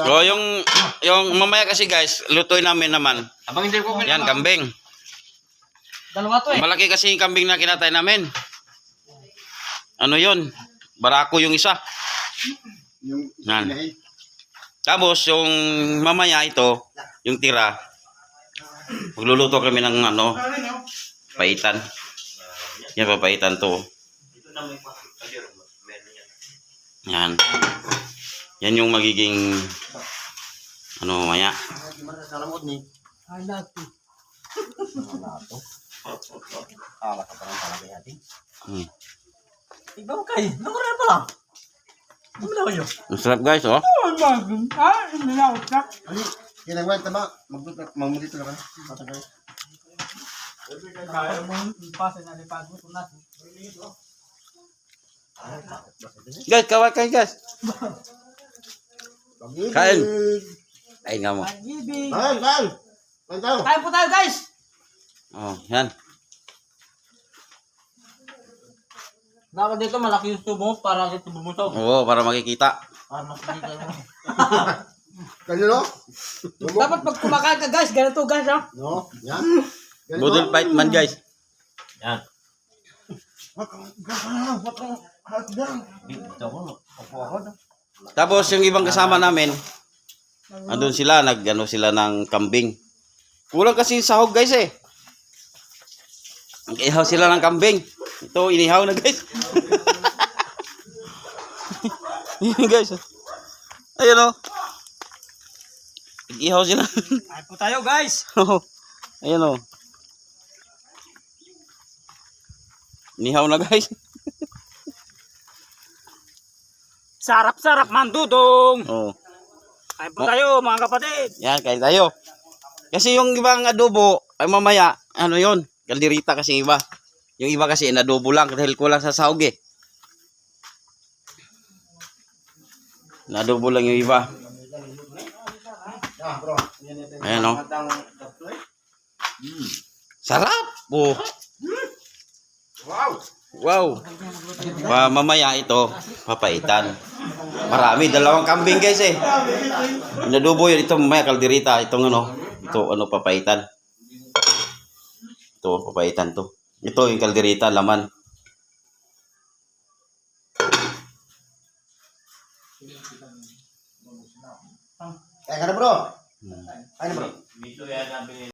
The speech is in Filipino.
So, yung mamaya kasi guys, lutuin namin naman. Yan, kambing. Dalawa to eh. Malaki kasi yung kambing na kinatay namin. Ano yun? Barako yung isa. Yan. Tapos, yung mamaya ito, yung tira, magluluto kami ng ano, paitan. Yan, papaitan to. Yan. Yan yung magiging ano mamaya. Ay, natin. Ikaw kayo. Nakuha pa lang. Bumila ko nyo. Masarap guys, oh. Oh, bagong. Ah, inilawat ka. Kinagwag tama, magmulito na ka na. Matagal. Kaya mo ipasa na lipad mo. Tunat. Guys, kawal kayo guys. Kain. Kain nga mo. Pag-ibig. Kain! Kain po tayo guys. Oh, yan. Dapat dito malaki yung tubo para dito bumusog. Oo, para makikita. Para makikita mo. Kanyo no? Dapat pag kumakain ka guys, ganito guys ha. No? Yan? Budol fight man guys. Yan. Tapos yung ibang kasama namin, andun sila, nag-ano sila ng kambing. Kulang kasi yung sahog guys eh. Nag-ihaw sila ng kambing. Ito, inihaw na guys. Yan guys. Ayun o. Nag-ihaw sila. Kain po tayo guys. Ayun o. Inihaw na guys. Sarap-sarap man dudong. Oh. Kain po tayo mga kapatid. Yan, kain tayo. Kasi yung ibang adobo, ay mamaya, ano yon, kalderita kasi iba. Yung iba kasi inadobo lang dahil kulang sa sahog eh. Inadobo lang yung iba. Ayan o. Sarap! Oh. Wow! Mamaya ito, papaitan. Marami, dalawang kambing guys eh. Inadobo yun, ito mamaya kalderita. Itong ano, ito ano papaitan. Ito, papaitan to. Ito yung kalderita, laman. Kaya ka na bro? Kaya na bro?